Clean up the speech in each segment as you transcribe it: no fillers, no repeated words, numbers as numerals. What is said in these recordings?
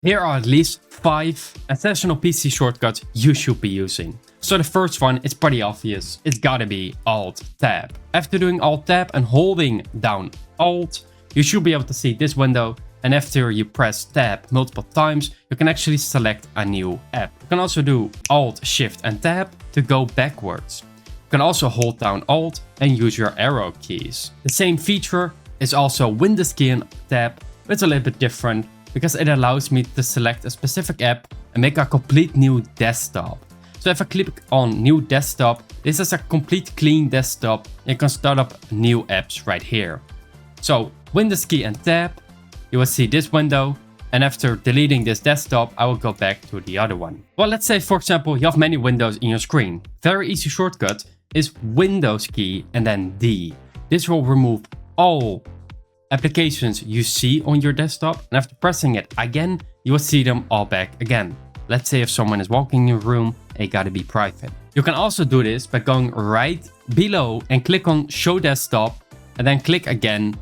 Here are at least 5 essential PC shortcuts you should be using. So the first one is pretty obvious. It's gotta be Alt-Tab. After doing Alt-Tab and holding down Alt, you should be able to see this window. And after you press Tab multiple times, you can actually select a new app. You can also do Alt, Shift and Tab to go backwards. You can also hold down Alt and use your arrow keys. The same feature is also Windows key and Tab, but it's a little bit different because it allows me to select a specific app and make a complete new desktop. So if I click on new desktop, this is a complete clean desktop. You can start up new apps right here. So Windows key and Tab, you will see this window. And after deleting this desktop, I will go back to the other one. Well, let's say, for example, you have many windows in your screen. Very easy shortcut is Windows key and then D. This will remove all applications you see on your desktop. And after pressing it again, you will see them all back again. Let's say if someone is walking in your room, it gotta be private. You can also do this by going right below and click on Show Desktop and then click again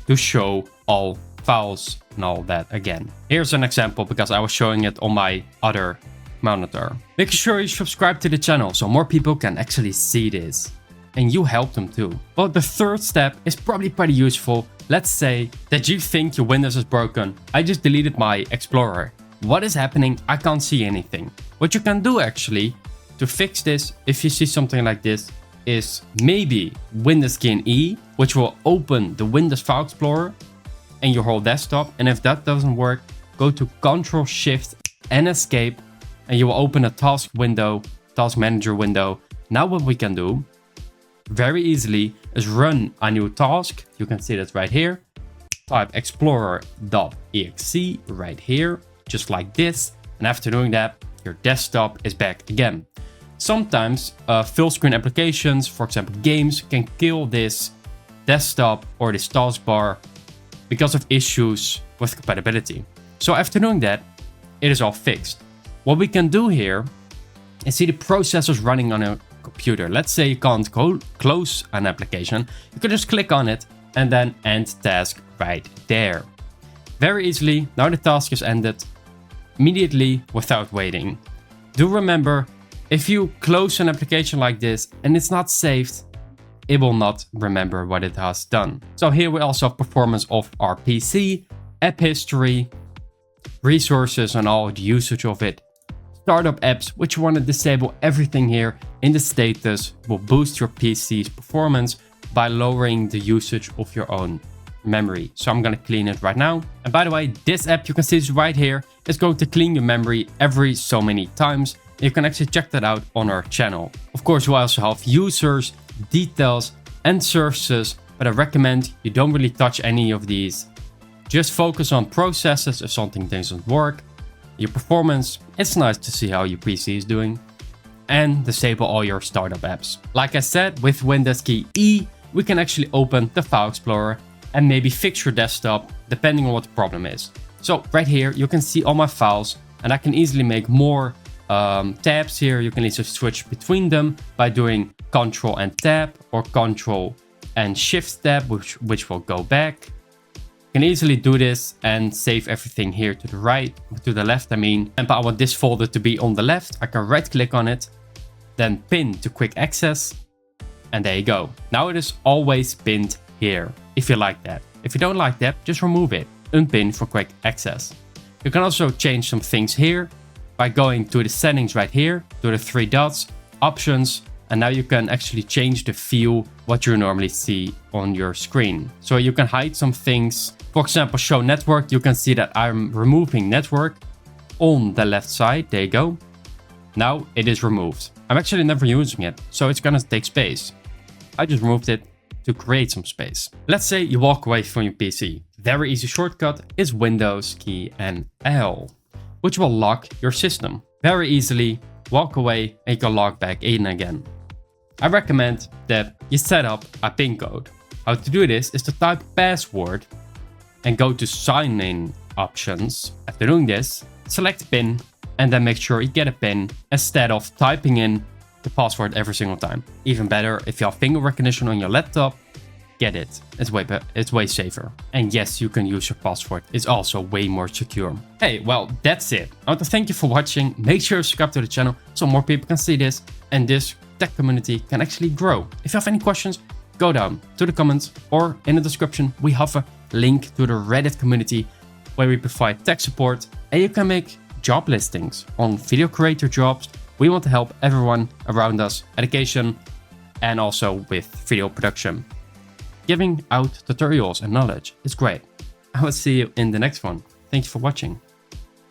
to show all files and all that again. Here's an example because I was showing it on my other monitor. Make sure you subscribe to the channel so more people can actually see this. And you help them too. Well, the third step is probably pretty useful. Let's say that you think your Windows is broken. I just deleted my Explorer. What is happening? I can't see anything. What you can do actually to fix this, if you see something like this, is maybe Windows key and E, which will open the Windows File Explorer and your whole desktop. And if that doesn't work, go to Ctrl, Shift and Escape and you will open a task window, task manager window. Now what we can do very easily is run a new task. You can see that right here. Type explorer.exe right here, just like this. And after doing that, your desktop is back again. Sometimes full screen applications, for example games, can kill this desktop or this taskbar because of issues with compatibility. So after doing that, it is all fixed. What we can do here is see the processors running on a computer. Let's say you can't close an application. You can just click on it and then end task right there. Very easily, now the task is ended immediately without waiting. Do remember, if you close an application like this and it's not saved, it will not remember what it has done. So here we also have performance of our PC, app history, resources and all the usage of it. Startup apps, which you want to disable everything here in the status, will boost your PC's performance by lowering the usage of your own memory. So I'm going to clean it right now. And by the way, this app you can see is right here. It's going to clean your memory every so many times. You can actually check that out on our channel. Of course, we also have users, details and services, but I recommend you don't really touch any of these. Just focus on processes if something doesn't work. Your performance, it's nice to see how your PC is doing. And disable all your startup apps. Like I said, with Windows key E, we can actually open the File Explorer and maybe fix your desktop depending on what the problem is. So right here, you can see all my files and I can easily make more tabs here. You can easily switch between them by doing Ctrl and Tab or Ctrl and Shift Tab, which will go back. You can easily do this and save everything here to the right, to the left I mean. And I want this folder to be on the left. I can right click on it, then pin to quick access. And there you go. Now it is always pinned here, if you like that. If you don't like that, just remove it. Unpin for quick access. You can also change some things here by going to the settings right here, to the 3 dots, options, and now you can actually change the view, what you normally see on your screen. So you can hide some things. For example, show network. You can see that I'm removing network on the left side. There you go. Now it is removed. I'm actually never using it, so it's gonna take space. I just removed it to create some space. Let's say you walk away from your PC. Very easy shortcut is Windows key and L, which will lock your system. Very easily walk away and you can log back in again. I recommend that you set up a PIN code. How to do this is to type password and go to sign in options. After doing this, select PIN and then make sure you get a PIN instead of typing in the password every single time. Even better, if you have finger recognition on your laptop, get it. It's way safer. And yes, you can use your password. It's also way more secure. Hey, well, that's it. I want to thank you for watching. Make sure to subscribe to the channel so more people can see this and this tech community can actually grow. If you have any questions, go down to the comments or in the description. We have a link to the Reddit community where we provide tech support and you can make job listings on video creator jobs. We want to help everyone around us, education, and also with video production. Giving out tutorials and knowledge is great. I will see you in the next one. Thank you for watching.